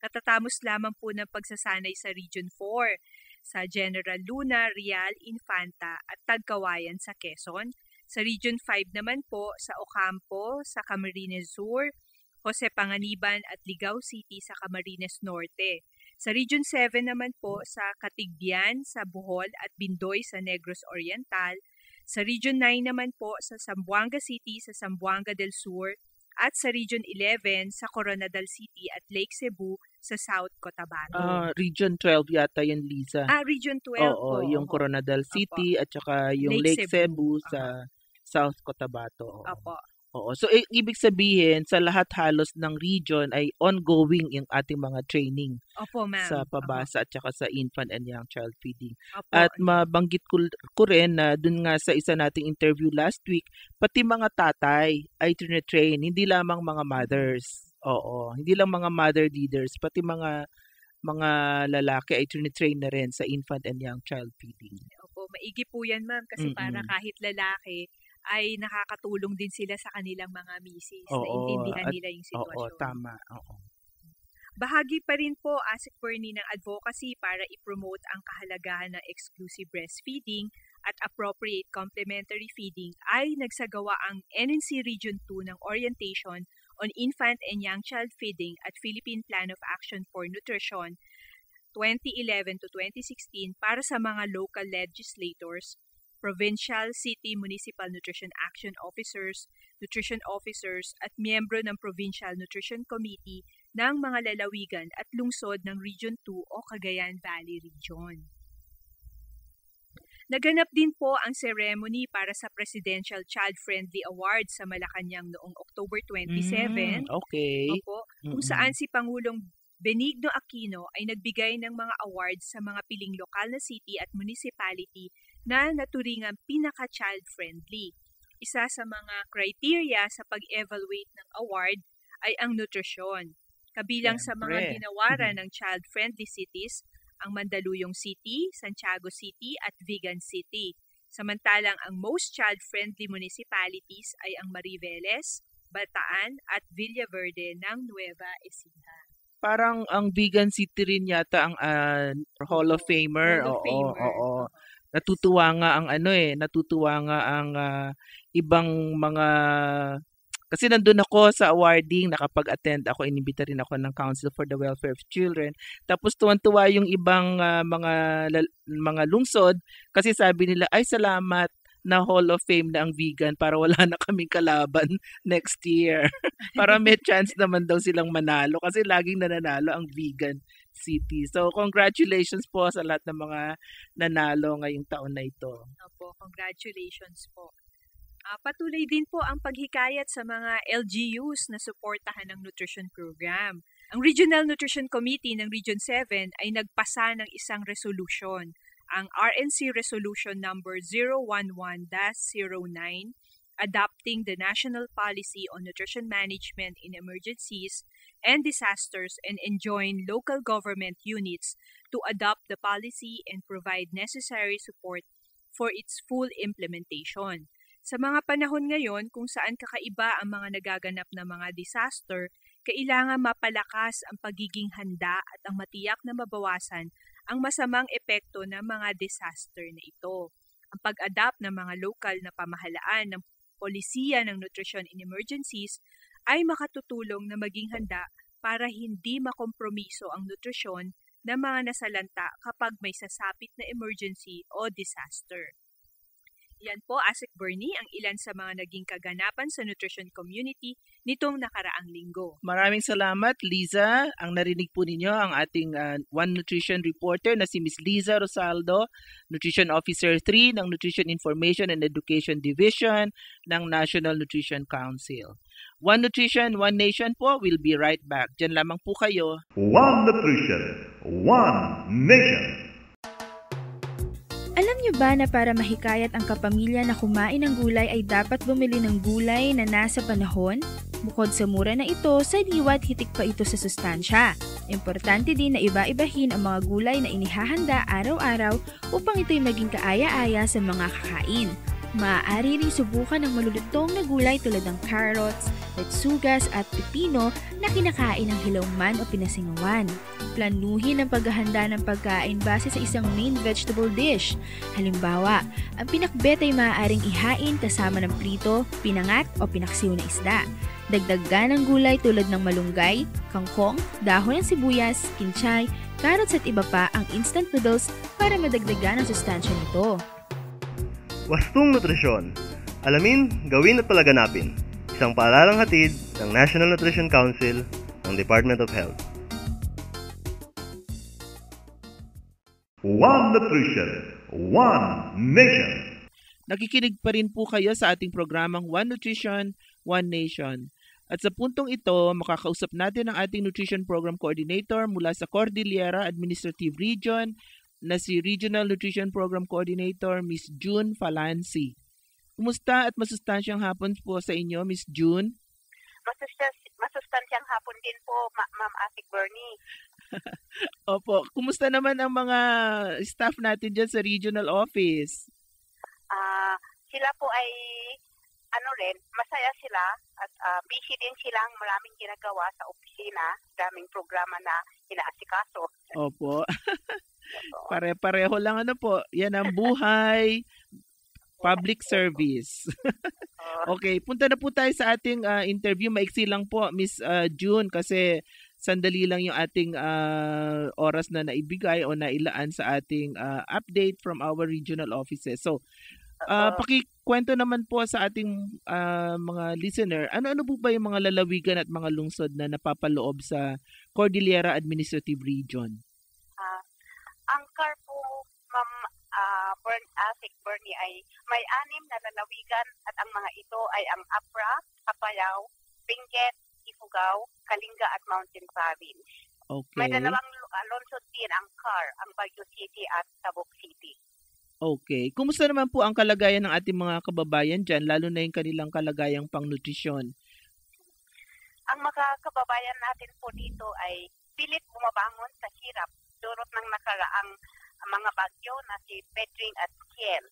Katatapos lamang po ng pagsasanay sa Region 4, sa General Luna, Real, Infanta at Tagkawayan sa Quezon. Sa Region 5 naman po sa Ocampo, sa Camarines Sur, Jose Panganiban at Ligao City sa Camarines Norte. Sa Region 7 naman po sa Catigbian, sa Bohol at Bindoy sa Negros Oriental. Sa Region 9 naman po sa Zamboanga City sa Zamboanga del Sur at sa Region 11 sa Coronadal City at Lake Cebu sa South Cotabato. Region 12 yata yun, Lisa. Region 12 Oo, po. yung Coronadal City at saka yung Lake Cebu sa South Cotabato. Opo. Oo. So, ibig sabihin, sa lahat halos ng region ay ongoing yung ating mga training Opo, ma'am. sa pabasa at saka sa infant and young child feeding. Opo. At mabanggit ko rin na dun nga sa isa nating interview last week, pati mga tatay ay train, hindi lamang mga mothers. Oo. Hindi lang mga mother leaders, pati mga lalaki ay train na rin sa infant and young child feeding. Opo, maigi po yan, ma'am, kasi para kahit lalaki ay nakakatulong din sila sa kanilang mga misis na intindihan nila yung sitwasyon. Oo, tama. Oo. Bahagi pa rin po, Asik Bernie, ng advocacy para i-promote ang kahalagahan ng exclusive breastfeeding at appropriate complementary feeding ay nagsagawa ang NNC Region 2 ng orientation on infant and young child feeding at Philippine Plan of Action for Nutrition 2011 to 2016 para sa mga local legislators, provincial, city, municipal nutrition action officers, nutrition officers at miyembro ng Provincial Nutrition Committee ng mga lalawigan at lungsod ng Region 2 o Cagayan Valley Region. Naganap din po ang ceremony para sa Presidential Child Friendly Award sa Malacanang noong October 27. Okay. Opo, kung saan si Pangulong Benigno Aquino ay nagbigay ng mga awards sa mga piling lokal na city at municipality na naturingang pinaka-child-friendly. Isa sa mga criteria sa pag-evaluate ng award ay ang nutrisyon. Kabilang sa mga ginawaran ng child-friendly cities, ang Mandaluyong City, Santiago City at Vigan City. Samantalang ang most child-friendly municipalities ay ang Mariveles, Bataan at Villaverde ng Nueva Ecija. Parang ang Vigan City rin yata ang Hall of Famer. Oo. Natutuwa nga ang ibang mga kasi nandun ako sa awarding, nakapag-attend ako, inimbita rin ako ng Council for the Welfare of Children. Tapos tuwan-tuwa yung ibang mga lungsod kasi sabi nila, ay salamat na Hall of Fame na ang Vigan para wala na kaming kalaban next year. Para may chance naman daw silang manalo kasi laging nananalo ang Vigan City. So, congratulations po sa lahat ng mga nanalo ngayong taon na ito. Opo, congratulations po. Patuloy din po ang paghikayat sa mga LGUs na suportahan ng nutrition program. Ang Regional Nutrition Committee ng Region 7 ay nagpasa ng isang resolution, ang RNC Resolution number 011-09, adopting the National Policy on Nutrition Management in Emergencies and Disasters and enjoin local government units to adopt the policy and provide necessary support for its full implementation. Sa mga panahon ngayon kung saan kakaiba ang mga nagaganap na mga disaster, kailangan mapalakas ang pagiging handa at ang matiyak na mabawasan ang masamang epekto ng mga disaster na ito. Ang pag-adapt ng mga lokal na pamahalaan ng polisiya ng nutrition in emergencies ay makatutulong na maging handa para hindi makompromiso ang nutrisyon ng mga nasalanta kapag may sasapit na emergency o disaster. Yan po, Asik Bernie, ang ilan sa mga naging kaganapan sa nutrition community nitong nakaraang linggo. Maraming salamat, Liza. Ang narinig po ninyo ang ating One Nutrition reporter na si Miss Liza Rosaldo, Nutrition Officer 3 ng Nutrition Information and Education Division ng National Nutrition Council. One Nutrition, One Nation po. We'll be right back. Diyan lamang po kayo. One Nutrition, One Nation. Alam niyo ba na para mahikayat ang kapamilya na kumain ng gulay ay dapat bumili ng gulay na nasa panahon? Bukod sa mura na ito, sariwa at hitik pa ito sa sustansya. Importante din na iba-ibahin ang mga gulay na inihahanda araw-araw upang ito'y maging kaaya-aya sa mga kakain. Maaari ring subukan ang malulutong na gulay tulad ng carrots, letsugas at pepino na kinakain ng hilongman o pinasingawan. Planuhin ang paghahanda ng pagkain base sa isang main vegetable dish. Halimbawa, ang pinakbet ay maaaring ihain kasama ng prito, pinangat o pinaksiw na isda. Dagdagan ng gulay tulad ng malunggay, kangkong, dahon ng sibuyas, kinchay, carrots at iba pa ang instant noodles para madagdagan ang sustansya nito. Wastong Nutrisyon. Alamin, gawin at palaganapin. Isang paaralang hatid ng National Nutrition Council ng Department of Health. One Nutrition, One Nation. Nakikinig pa rin po kayo sa ating programang One Nutrition, One Nation. At sa puntong ito, makakausap natin ang ating Nutrition Program Coordinator mula sa Cordillera Administrative Region na si Regional Nutrition Program Coordinator, Miss June Falanci. Kumusta at masustansyang hapon po sa inyo, Miss June? Masustansyang hapon din po, Ma'am Asik Bernie. Opo. Kumusta naman ang mga staff natin dyan sa regional office? Sila po ay masaya sila at busy din silang maraming ginagawa sa opisina, daming programa na inaasikaso. Opo. Pare-pareho lang po. Yan ang buhay. Public service. Okay, punta na po tayo sa ating interview. Maiksi lang po, Miss June, kasi sandali lang yung ating oras na naibigay o nailaan sa ating update from our regional offices. So, pakikwento naman po sa ating mga listener, ano-ano po ba yung mga lalawigan at mga lungsod na napapaloob sa Cordillera Administrative Region? Ang CAR po, Ma'am Asik Bernie, ay may 6 na lalawigan at ang mga ito ay ang Apra, Apayao, Benguet, Ifugao, Kalinga at Mountain Province. Okay. May 2 lungsod din ang CAR, ang Baguio City at Tabuk City. Okay. Kumusta naman po ang kalagayan ng ating mga kababayan dyan, lalo na yung kanilang kalagayang pang-nutrisyon? Ang mga kababayan natin po dito ay pilit bumabangon sa hirap durot ng nakaraang mga bagyo na si Pedring at Kiel.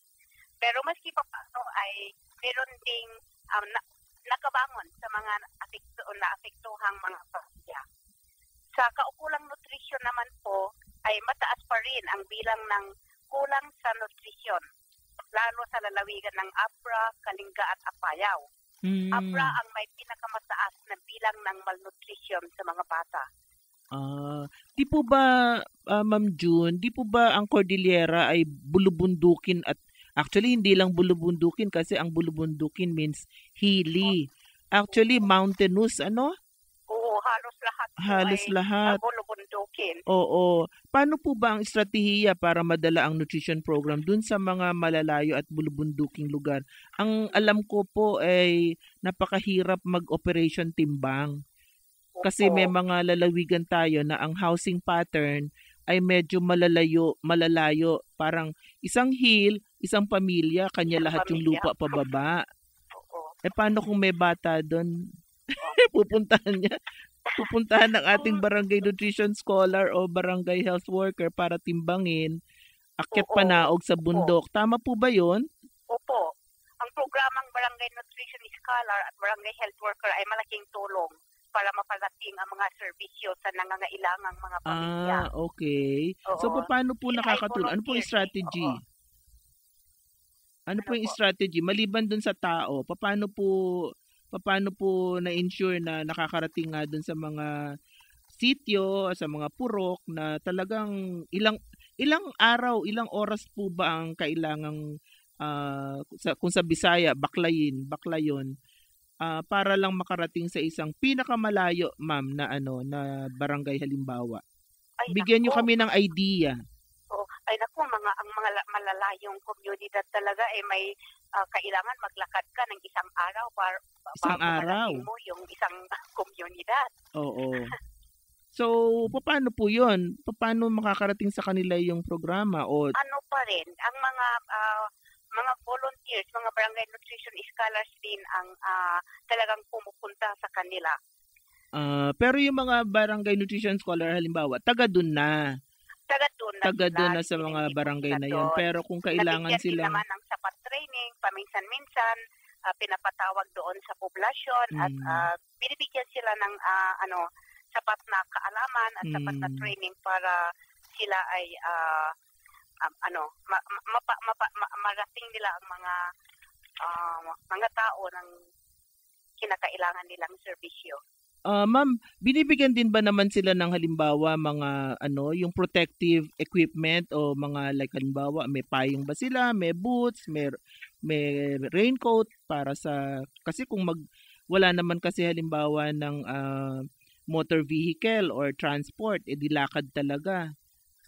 Pero maski pa paano ay meron ding nakabangon sa mga naapektuhang mga pamilya. Sa kaukulang nutrisyon naman po ay mataas pa rin ang bilang ng kulang sa nutrisyon, lalo sa lalawigan ng Apra, Kalinga at Apayao. Apra ang may pinakamataas na bilang ng malnutrisyon sa mga bata. Di po ba, Ma'am June, di po ba ang Cordillera ay bulubundukin at actually hindi lang bulubundukin kasi ang bulubundukin means hilly. Actually, mountainous, Oo, halos lahat Halos ay lahat. bulubundukin. Oo. Paano po ba ang estratehiya para madala ang nutrition program dun sa mga malalayo at bulubunduking lugar? Ang alam ko po ay napakahirap mag-operation timbang. Kasi may mga lalawigan tayo na ang housing pattern ay medyo malalayo. Parang isang hill, isang pamilya, kanya lahat yung lupa pababa. Paano kung may bata doon? Pupuntahan ng ating barangay nutrition scholar o barangay health worker para timbangin, akyat panaog sa bundok. Tama po ba yun? Opo. Ang programang barangay nutrition scholar at barangay health worker ay malaking tulong para mapalating ang mga serbisyo sa nangangailangang mga pamilya. Okay. So, paano po nakakatulong? Ano po yung strategy? Ano po yung strategy? Maliban dun sa tao, paano po na-ensure na nakakarating nga dun sa mga sityo, sa mga purok na talagang ilang araw, ilang oras po ba ang kailangang kung sa Bisaya, Baklayon, para lang makarating sa isang pinakamalayo, ma'am, na na barangay halimbawa. Ay, Bigyan niyo naku. kami ng idea. Ay naku, ang mga malalayong komunidad talaga may kailangan maglakad ka ng isang araw para araw. mo yung isang komunidad. Oo. So, paano po 'yon? Paano makakarating sa kanila yung programa o Ano pa rin, ang mga volunteers, mga barangay nutrition scholars din ang talagang pumupunta sa kanila. Pero yung mga barangay nutrition scholar halimbawa, taga doon na sa mga barangay na yon. Pero kung kailangan nabigyan silang din naman ng sapat training, paminsan-minsan, pinapatawag doon sa poblasyon at binibigyan sila ng sapat na kaalaman at sapat na training para sila ay marating nila ang mga tao ng kinakailangan nilang serbisyo. Ma'am, binibigyan din ba naman sila ng halimbawa mga yung protective equipment o mga like halimbawa may payong ba sila, may boots, may raincoat para kasi kung wala naman kasi halimbawa ng motor vehicle or transport, dilakad talaga.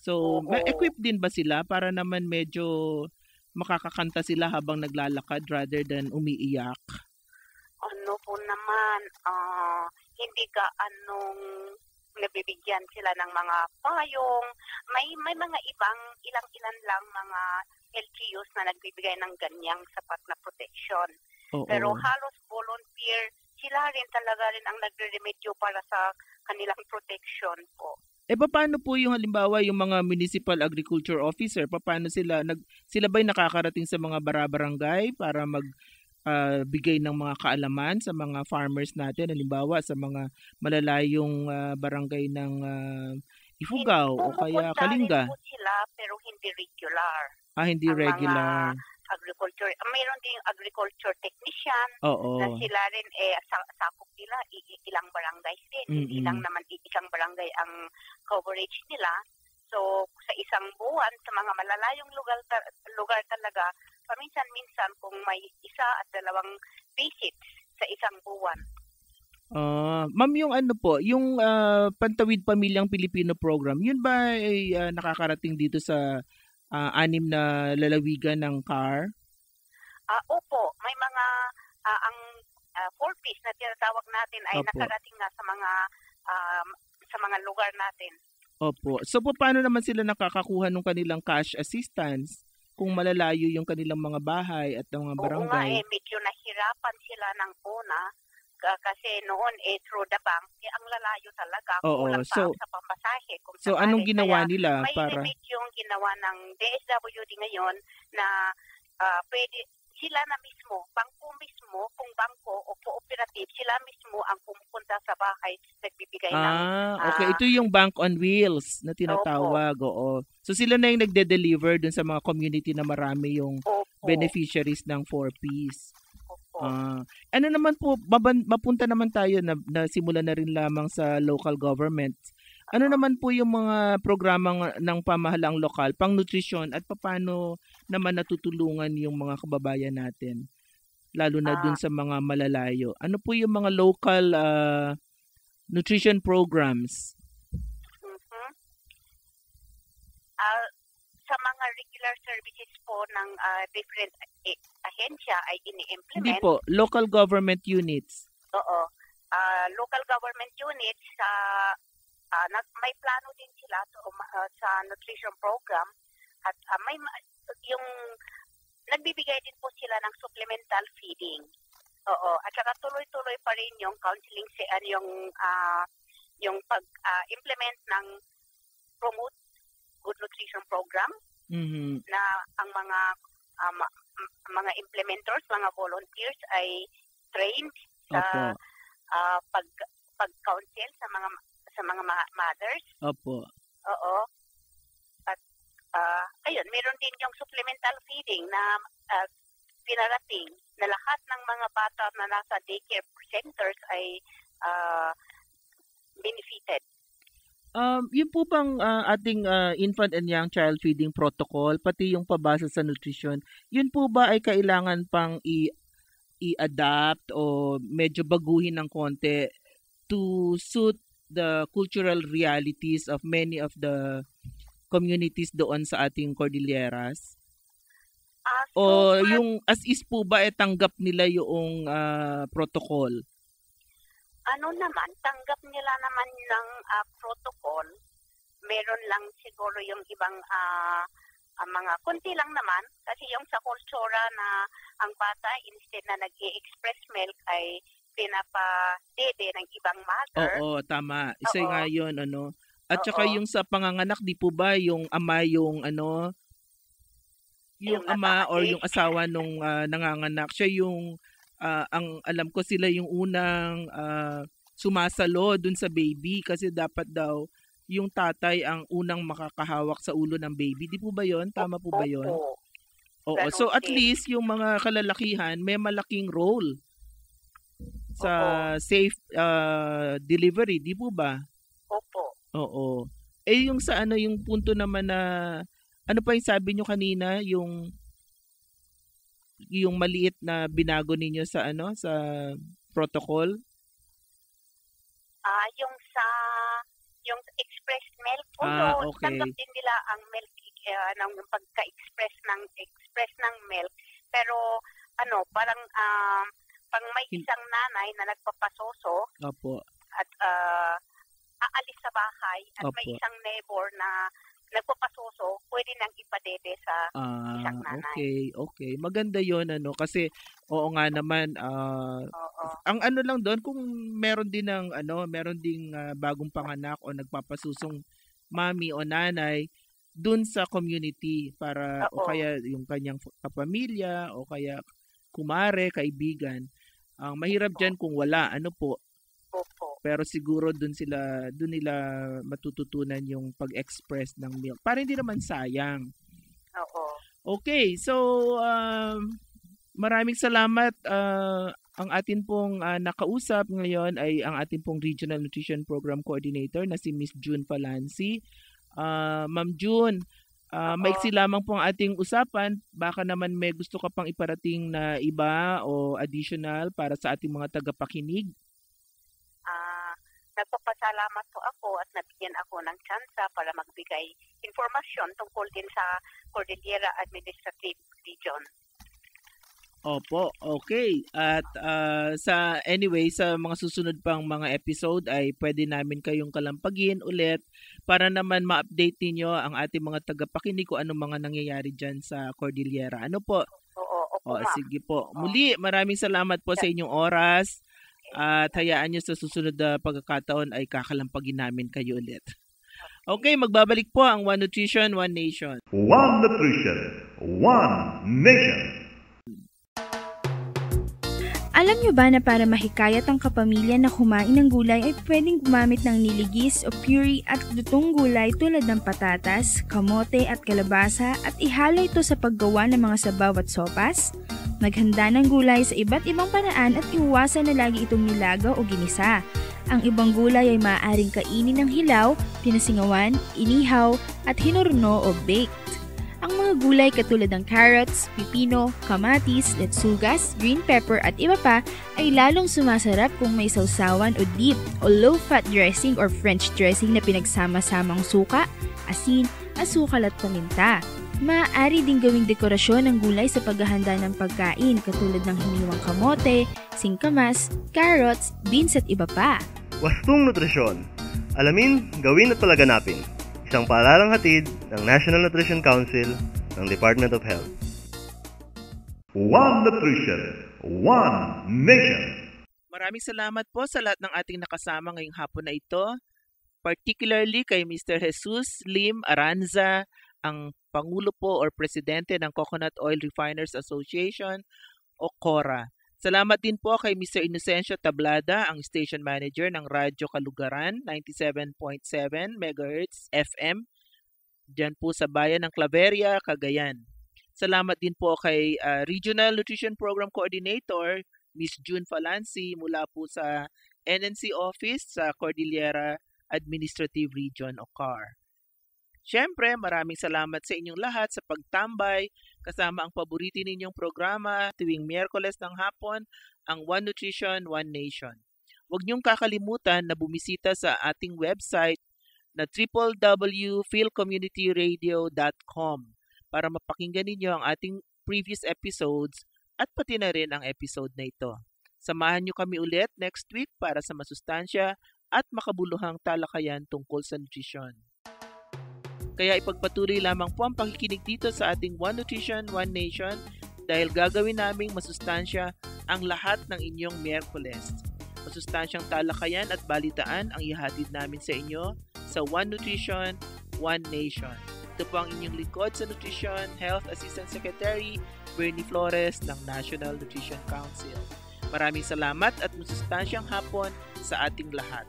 So, may equip din ba sila para naman medyo makakakanta sila habang naglalakad rather than umiiyak? Ano po naman, hindi anong nabibigyan sila ng mga payong. May mga ilang lang mga LGUs na nagbibigay ng ganyang sapat na protection. Pero halos volunteer, sila rin talaga rin ang nagre-remedyo para sa kanilang protection po. Paano po yung halimbawa yung mga municipal agriculture officer, paano sila ba'y nakakarating sa mga barangay para bigay ng mga kaalaman sa mga farmers natin, halimbawa sa mga malalayong barangay ng Ifugao o kaya Kalinga? Rin po sila pero hindi regular. Hindi regular. Mga agriculture, mayroon din agriculture technician na sila rin sakop nila ilang barangays din. Hindi lang naman isang barangay ang coverage nila. So sa isang buwan sa mga malalayong lugar talaga, paminsan-minsan kung may isa at dalawang visits sa isang buwan. Ma'am, yung yung Pantawid Pamilyang Pilipino program, yun ba ay nakakarating dito sa 6 na lalawigan ng CAR? Opo, may mga ang 4Ps na tinatawag natin ay nakarating na sa mga lugar natin. Opo. So paano naman sila nakakakuha ng kanilang cash assistance kung malalayo yung kanilang mga bahay at mga barangay? Oo nga, medyo nahirapan sila ng una kasi noon through the bank, ang lalayo talaga. Kulang pa sa pamasahe. So anong ginawa nila para? May yung ginawa ng DSWD ngayon na pwede sila na mismo, kung bangko o cooperative, sila mismo ang pumupunta sa bahay, nagbibigay ng... okay. Ito yung Bank on Wheels na tinatawag. Oo. So sila na yung nagde-deliver dun sa mga community na marami yung beneficiaries ng 4Ps. Ano naman po, mapunta naman tayo na simula na rin lamang sa local government. Ano naman po yung mga programang ng pamahalaang lokal, pang nutrisyon at paano naman natutulungan yung mga kababayan natin, lalo na dun sa mga malalayo? Ano po yung mga local nutrition programs? Sa mga regular services po ng different ahensya ay ini-implement. Hindi po, local government units. Oo. Local government units may plano din sila sa nutrition program at yung nagbibigay din po sila ng supplemental feeding. Oo, at saka tuloy-tuloy pa rin yung counseling yung pag-implement ng promote good nutrition program na ang mga implementers, mga volunteers ay trained sa pag-counsel sa mga mothers. Opo. Oo. At ayun, meron din yung supplemental feeding na pinarating na lahat ng mga bata na nasa daycare centers ay benefited. Yun po bang ating infant and young child feeding protocol, pati yung pabasa sa nutrition, yun po ba ay kailangan pang i-adapt o medyo baguhin ng konti to suit the cultural realities of many of the communities doon sa ating Cordilleras? O yung as is po ba tanggap nila yung protocol? Ano naman, tanggap nila naman ng protocol. Meron lang siguro yung ibang mga kunti lang naman. Kasi yung sa kultura na ang bata, instead na nag-i-express milk, ay pinapa-dede ng ibang mother. Oo, tama. Isa nga yun, ano. At saka yung sa panganganak, di po ba yung ama yung ano, yung ama or yung asawa nung nanganganak, siya yung ang alam ko sila yung unang sumasalo dun sa baby kasi dapat daw yung tatay ang unang makakahawak sa ulo ng baby. Di po ba yon? Tama po ba yon? Oo. So at least yung mga kalalakihan may malaking role sa safe delivery. Di po ba? Opo. Oo. Yung sa ano yung punto naman na ano pa yung sabi nyo kanina yung maliit na binago ninyo sa ano sa protocol? Yung express milk po, okay. Tanggap din nila ang milk ng pagka-express ng milk. Pero ano, parang pang may isang nanay na nagpapasoso at aalis sa bahay at may isang neighbor na nagpapasoso, pwede nang ipadede sa isang nanay. Okay. Maganda yon ano kasi oo nga naman ang ano lang doon kung meron din bagong panganak o nagpapasusong mami o nanay doon sa community para o kaya yung kanyang kapamilya o kaya kumare, kaibigan. Ang mahirap diyan kung wala, ano po. Pero siguro doon nila matututunan yung pag-express ng milk. Para hindi naman sayang. Okay, so maraming salamat. Ang atin pong nakausap ngayon ay ang atin pong Regional Nutrition Program Coordinator na si Miss June Falanci. Ma'am June, maiksi lamang po ang ating usapan. Baka naman may gusto ka pang iparating na iba o additional para sa ating mga tagapakinig. Nagpapasalamat po ako at nabigyan ako ng tsansa para magbigay informasyon tungkol din sa Cordillera Administrative Region. Opo, okay. At sa mga susunod pang mga episode ay pwede namin kayong kalampagin ulit para naman ma-update niyo ang ating mga tagapakinig kung anong mga nangyayari dyan sa Cordillera. Ano po? Opo, sige po. Muli, maraming salamat po sa inyong oras. At hayaan nyo sa susunod na pagkakataon ay kakalampagin namin kayo ulit. Okay, magbabalik po ang One Nutrition, One Nation. One Nutrition, One Nation. Alam nyo ba na para mahikayat ang kapamilya na kumain ng gulay ay pwedeng gumamit ng niligis o puree at lutong gulay tulad ng patatas, kamote at kalabasa at ihalo ito sa paggawa ng mga sabaw at sopas? Maghanda ng gulay sa iba't ibang paraan at iwasan na lagi itong nilaga o ginisa. Ang ibang gulay ay maaaring kainin ng hilaw, pinasingawan, inihaw at hinurno o baked. Ang mga gulay katulad ng carrots, pipino, kamatis, letsugas, green pepper at iba pa ay lalong sumasarap kung may sausawan o dip o low-fat dressing or French dressing na pinagsama-samang suka, asin, asukal at paminta. Maaari din gawing dekorasyon ng gulay sa paghahanda ng pagkain katulad ng hiniwang kamote, singkamas, carrots, beans at iba pa. Wastong Nutrisyon. Alamin, gawin at palaganapin. Isang paaralang hatid ng National Nutrition Council ng Department of Health. One Nutrition, One Nation. Maraming salamat po sa lahat ng ating nakasama ngayong hapon na ito. Particularly kay Mr. Jesus Lim Aranza, ang Pangulo po or Presidente ng Coconut Oil Refiners Association o CORA. Salamat din po kay Mr. Inocencio Tablada, ang Station Manager ng Radyo Kalugaran, 97.7 MHz FM, dyan po sa bayan ng Claveria, Cagayan. Salamat din po kay Regional Nutrition Program Coordinator, Miss June Falanci, mula po sa NNC Office sa Cordillera Administrative Region o CAR. Siyempre, maraming salamat sa inyong lahat sa pagtambay kasama ang paborito ninyong programa tuwing Miyerkules ng hapon, ang One Nutrition, One Nation. Huwag niyong kakalimutan na bumisita sa ating website na www.philcommunityradio.com para mapakinggan ninyo ang ating previous episodes at pati na rin ang episode na ito. Samahan niyo kami ulit next week para sa masustansya at makabuluhang talakayan tungkol sa nutrisyon. Kaya ipagpatuloy lamang po ang pakikinig dito sa ating One Nutrition, One Nation dahil gagawin naming masustansya ang lahat ng inyong Miyerkules. Masustansyang talakayan at balitaan ang ihatid namin sa inyo sa One Nutrition, One Nation. Ito po ang inyong lingkod sa Nutrition, Health Assistant Secretary Bernie Flores ng National Nutrition Council. Maraming salamat at masustansyang hapon sa ating lahat.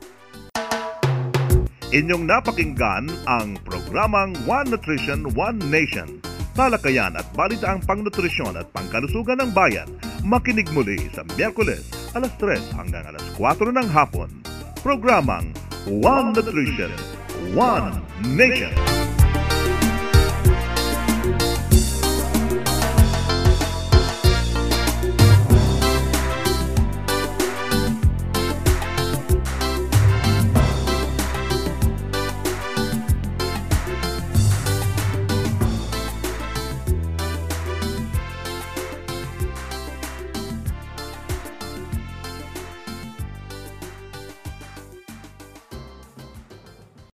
Inyong napakinggan ang programang One Nutrition, One Nation. Talakayan at balitaang pangnutrisyon at pangkalusugan ng bayan. Makinig muli sa Miyerkules, alas 3 hanggang alas 4 ng hapon. Programang One Nutrition, One Nation.